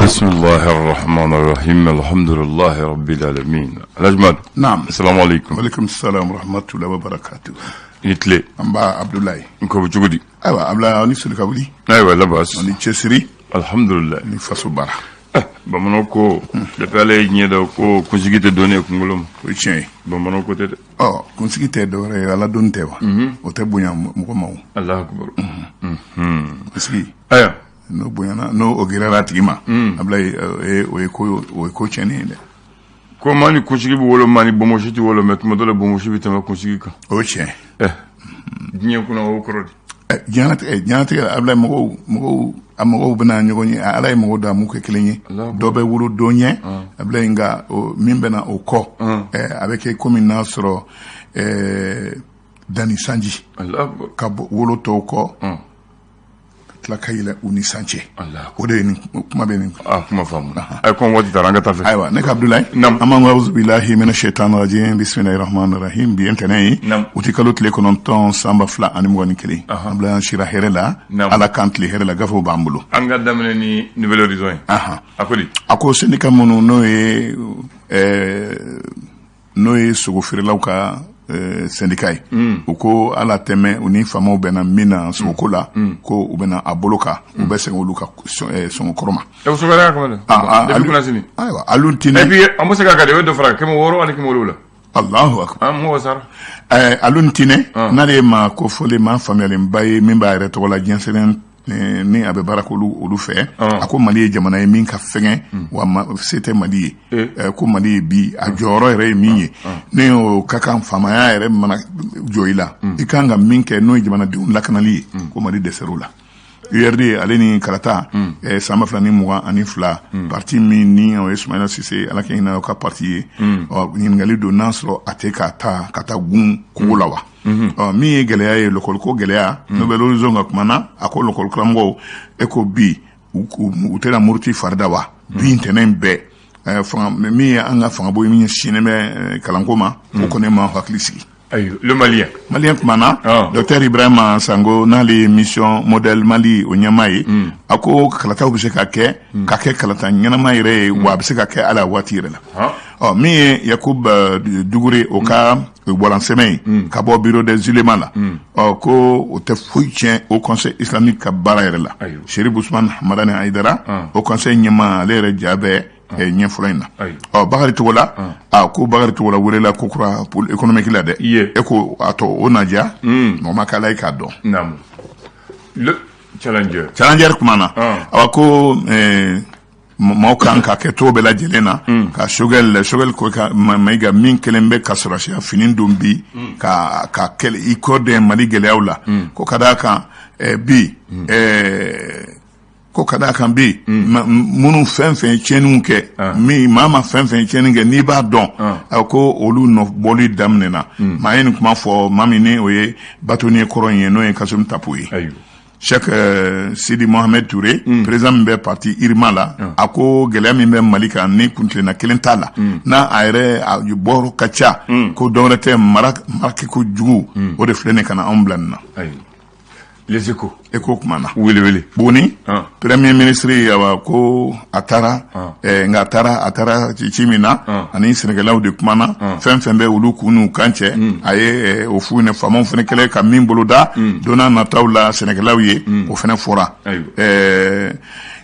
بسم الله الرحمن الرحيم الحمد لله رب العالمين. الأجمل. نعم. السلام عليكم. وعليكم السلام ورحمة الله وبركاته. نتلي. أمبا عبد الله. نكو بجودي. أيوة عبد الله أني سلك أولي. أيوة لا بأس. أني تشسري. الحمد لله. أني فاسوبارا. bamanoko depele nyeda ko kunsigite donné ko ngolom ko chien bamanoko tede kunsigite do re ala don tewa o te bunya mo ko maw allah akbar iski aya no bunya no o girara tigima ablay o ko chien ne ko mani kunsigi bu wolo mani bomoshiti wolo met mo dole bomoshiti tama kunsigi ka o chien dinye kuna o korodi janate ablay mo amogo bana nyogoni alay mo da mu ko kelenye dobe wuro donye ablay nga mimbe na o ko avec commune nasro dani sanji ka wuro to ko la kayila uni sanche o de ni kuma be ni kuma famu ay kon wadi taranga tafe aywa nek abdoulaye amanga auzu billahi minash shaitanir rajim bismillahir rahmanir rahim bi entene uti kalot le kononton samba fla anim woni kili abla shira herela ala kantli herela gafo bambulo anga damne ni nouvel horizon akodi ako sindika mono noe sugo firlaw ka syndicat uko ala teme uni famo bena mina sokola ko ubena aboloka ubese ngoluka son koroma e so gara ko depuis kuna sini aywa aluntine et puis amosa ka kade do fara kemo woro ani kemo lula Allahu akbar mo sar aluntine nare ma ko fole ma famille mbaye mimba re to la jenselen ni abe barakolu olu fe ako mali jamana e min ka fengen wa c'était mali ko mali bi a joro re minye ne o kaka fama ya re mana joila ikanga minke no jamana de lakanali ko mali de serula URD aleni karata sama flani muwa ani fla parti min ni o Ismaila Cissé ala kina ka parti o ngali do nasro ateka kata gun kulawa mi geleya ye lokol ko geleya no be lozo ngakmana ako lokol kramgo eko bi utela murti fardawa bi intenen be mi anga fanga boy mi sineme kalankoma ko konema haklisi ayo le malien kumana docteur Ibrahima Sango na les mission modèle Mali o nyamai ako kalata obise ka ke kalata nyamai re wa bise ka ke ala watire la mi Yakub Dugure o ka bolan semei ka bo bureau des éléments la ko o te fuitien au conseil islamique ka barayre la Chérif Ousmane Madani Aidara au conseil nyama lere jabe nyen fulana bagari to wala ko bagari to wala wurela ko kura pour économique la de eko ato onaja no makala ka do nam le challenger kumana awako maukan ka ke to bela jelena ka shogel ko ka maiga min kelembe ka sorasha finin dumbi ka kel ikode mali geleawla ko kadaka bi ko kada kan be munu fenfen chenun ke mi mama fenfen chenin ke ni ba don ko olu no boli damnena ma yen kuma fo mami ne oye batoni koronye no en kasum tapuyi Cheikh Sidi Mohamed Touré président be parti Irmala ako gelami be Malika ni kuntlena kelentala na ayre yu boro kacha ko donrete marake ko jugu o de flene kana omblanna les échos kumana wili boni premier ministre yawa ko atara atara chimina ani Sénégalaw de kumana fembe ulu kunu kanche aye o fune famon fene kele ka mimboloda dona na tawla Sénégalaw ye o fene fora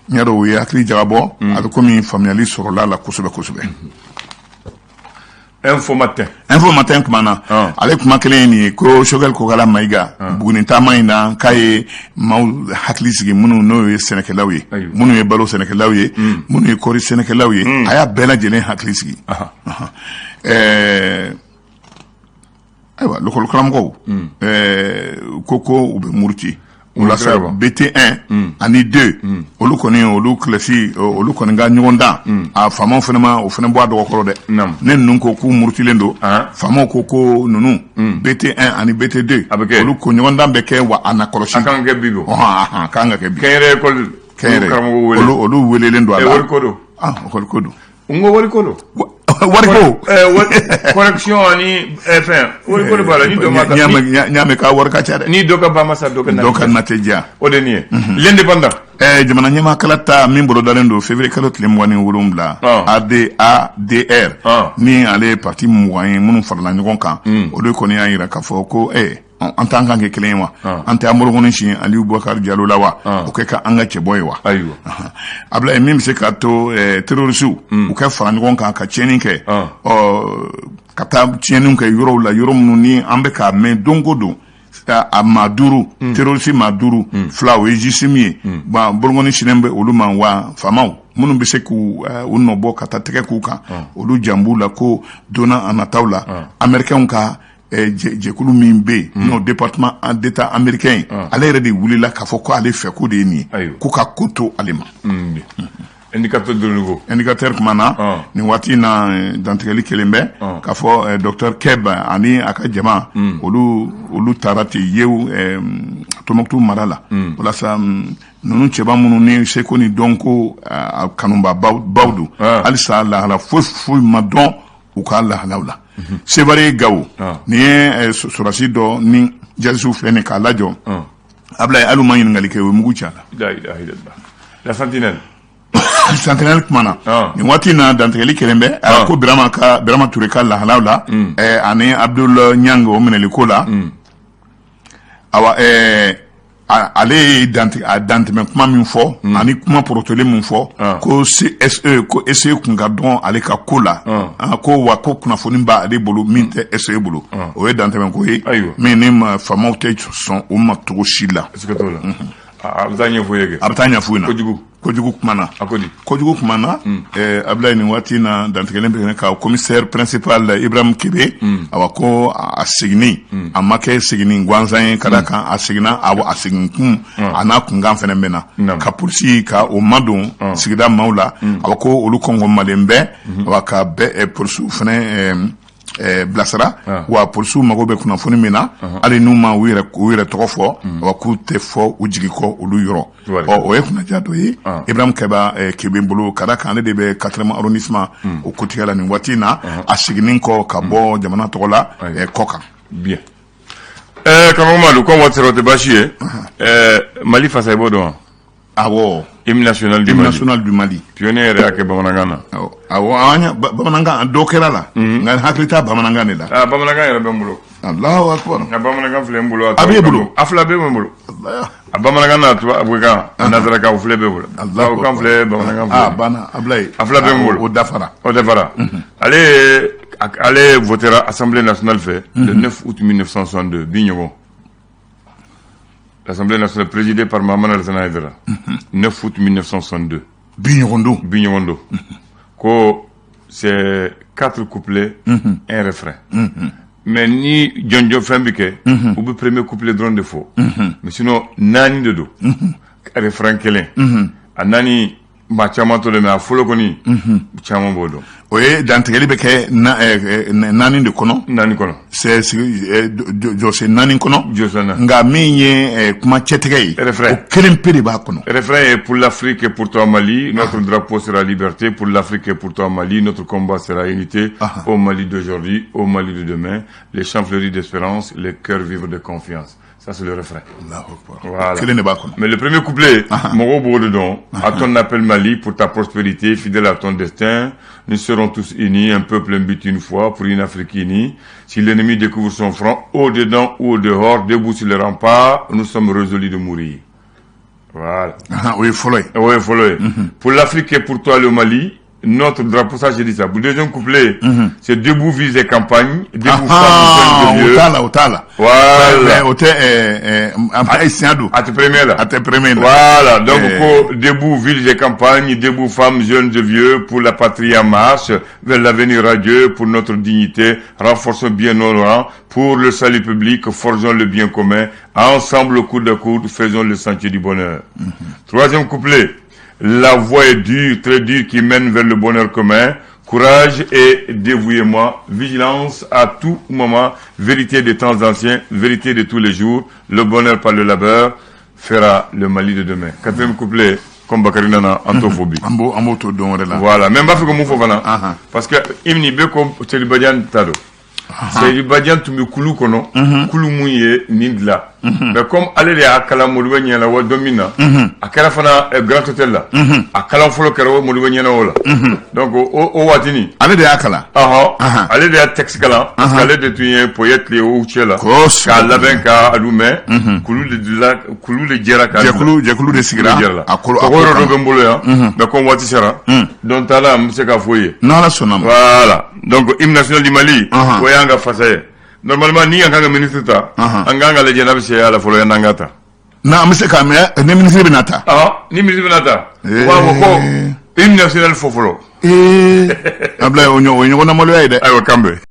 nyaro ya akli jabo avec comme familiali sur la kosobe Info matin kumana avec ma keleni ko shogel ko kala maiga buguni tamaina kai maw haklisigi munu no Sénégalaw ye munu ye balo Sénégalaw ye munu ye kori Sénégalaw ye aya bela jelen haklisigi aywa lokol kramgo koko ube murti on sa BT1 ani 2 olu klasi olu koni ga nyogonda a famo fenema o fene boa do ko de nen nun ko ku murtilendo famo ko nunu BT1 ani BT2 olu ko nyogonda be ke wa anakoloshi akanga bibo kanga ke bi kere olu welelendo ala wol kodo kodo ngo wol kodo wariko connexion ani FM wol kodo bala ni do nyame ka warka chade ni doka ba masa doka nateja odenie l'indépendant jamana ɲɛma kala ta min bolo dalen don février kalo tile 27 ADR ni ale parti 20 ye minnu farala ɲɔgɔn kan olu kɔni y'a yira k'a fɔ ko an t'an kan kɛ kelen wa an tɛ Amorogoni si Aliyu Bubakar Jalo la wa o kɛ ka an ka cɛbɔ ye wa Ablaye min bɛ se k'a to terrorisiw u kɛ fara ɲɔgɔn kan ka tiɲɛni kɛ ka taa tiɲɛniw kɛ yɔrɔw la yɔrɔ minnu ni an bɛ k'a mɛn don o don a maa 5 terroriste maa 5 fila o ye JISIM ye bon Bologoni sinnen bɛ olu ma wa faamaw minnu bɛ se k'u nɔbɔ ka taa tɛgɛ k'u kan olu jan b'u la ko donna a nataw la américains ka jɛkulu min bɛ yen n'o département d'état américain ale yɛrɛ de wulila k'a fɔ ko ale fɛ ko de ye nin ye ko ka ko to ale ma indicateur de niveau indicateur kumana ni waati na dantigɛli kelen bɛ k'a fɔ docteur Keb ani a ka jama olu taara ten yew Tombouctou mara la walasa ninnu cɛba minnu ni seko ni dɔn ko kanuba baw don halisa lahala foyi ma dɔn u ka lahalaw la Sevare Gawo ni ye sorasi dɔ ni jalisiw filɛ nin k'a lajɔ Ablaye hali u ma ɲininkali kɛ o ye mugu ci a la la sentinelle Sentinelle kumana ni waati na dantigɛli kelen bɛ a ko Birama Ture ka lahalaw la ani Abdul Nyang o minɛli ko la awa ale ye dantɛmɛ kuma min fɔ ani kuma porotolen min fɔ ko CSE ko SE kun ka dɔn ale ka ko la ko wa ko kunnafoni b'a ale bolo min tɛ SE bolo o ye dantɛmɛ ko ye min ni faamaw tɛ sɔn o ma cogo si la a bɛ taa ɲɛfɔ ye kɛ a bɛ taa ɲɛfɔ in na kojugu kumana kojugu kumana Ablaye nin waati na dantigɛlen bɛ ka commissaire principal Ibrahim Kebe awa ko a seginni a ma kɛ seginni gansan ye ka da kan a seginna a segin kun a n'a kunkan fɛnɛ mɛnna ka polisi ka o madon sigida maaw la awa ko olu kɔngɔmalen bɛ awa ka bɛɛ polisiw fɛnɛ bilasira wa polisiw mago bɛ kunnafoni min na hali n'u ma u yɛrɛ tɔgɔ fɔ wa k'u tɛ fɔ u jigi kɔ olu yɔrɔ o ye kunnaja dɔ ye Ibrahim Kebe bolo ka da kan ale de bɛ 4e arrondissement o kotigɛ la nin waati na a seginnin kɔ ka bɔ jamana tɔgɔ la kɔ kan bien Karamɔgɔ ko waati o tɛ baasi ye Mali fasa i b'o dɔn awɔ hymne national du Mali pionnier yɛrɛ y'a kɛ bamanankan na awɔ bamanankan dɔ kɛra la nka hakili t'a bamanankan de la bamanankan yɛrɛ bɛ n bolo Allahu akbar nka bamanankan filɛ n bolo a b'e bolo a fila bɛ n bolo a bamanankan n'a tubabukan a nanzarakan o filɛ bɛ bolo tubabukan filɛ bamanankan filɛ banna Ablaye a fila bɛ n bolo o dafara ale votera Assemblée nationale fɛ le 9 août 1962 bi ɲɔgɔn l'Assemblée nationale présidée par Mahamana Alassane Haidara 9 août 1962 bi ɲɔgɔn don ko c'est 4 couplets un refrain mais ni jɔnjɔ fɛn bi kɛ u bɛ premier couplet dɔrɔn de fɔ mais sinon naani de don refrain kelen a naani maa caman to dɛ mais a fɔlɔ kɔni caman b'o dɔn o ye dantigɛli bɛ kɛ naani de kɔnɔ jɔsen naani kɔnɔ nka min ye kuma cɛtigɛ ye o kelen pe de b'a kɔnɔ refrain est pour l'Afrique et pour toi Mali notre drapeau sera liberté pour l'Afrique et pour toi Mali notre combat sera unité au Mali d'aujourd'hui au Mali de demain les champs fleuris d'espérance les cœurs vivres de confiance. Ça, c'est le refrain. Voilà. Mais le premier couplet, Moro Bourdon, à ton appel Mali pour ta prospérité, fidèle à ton destin, nous serons tous unis, un peuple, un but une fois, pour une Afrique unie. Si l'ennemi découvre son front, au-dedans ou au-dehors, debout sur le rempart, nous sommes résolus de mourir. Voilà. Oui, follow. Pour l'Afrique et pour toi, le Mali, notre drapeau, ça j'ai dit ça. Pour le deuxième couplet, c'est debout vise et campagne, debout femme de vieux. Voilà. À tes premiers là. Voilà. Donc, debout villes et campagnes, debout femmes, jeunes et vieux, pour la patrie en marche, vers l'avenir radieux, pour notre dignité, renforçons bien nos rangs, pour le salut public, forgeons le bien commun, ensemble, coude à coude, faisons le sentier du bonheur. Troisième couplet. La voie est dure, très dure, qui mène vers le bonheur commun. Courage et dévouement, vigilance à tout moment, vérité des temps anciens, vérité de tous les jours, le bonheur par le labeur fera le Mali de demain. Quatrième couplet, comme Bakarinana, antophobie. Voilà, même pas fait comme Moufovana. Parce que, Imni Beko, c'est le Badian Tado. C'est le Badian Tumbi Koulou Kono, Koulou Mouye, Nindla. mais comme ale de y'a kalan Modibo ɲɛna wa don min na a kɛra fana Grand Hôtel la a kalan fɔlɔ kɛra o Modibo ɲɛna o la donc o waatini ale de y'a kalan ale de y'a texte kalan parce que ale de tun ye poète le o cɛ la k'a labɛn k'a lumɛ kulu de jɛra k'a jɛkulu de sigira a yɔrɔ dɔ bɛ n bolo yan mais comme waati sera donc t'a la n bɛ se k'a fɔ ye n'Ala sɔnna ma voilà donc hymne national du Mali o y'an ka fasa ye normalement ni an kan ka ministre ta an kan ka lajɛ n'a bɛ se a la fɔlɔ yan n'an ka ta na an bɛ se k'a mɛn ni ministre bɛna ta ni ministre bɛna ta u b'a fɔ ko hymne national fɔ fɔlɔ Ablaye o ɲɔgɔnna maloya ye dɛ ayiwa kan bɛn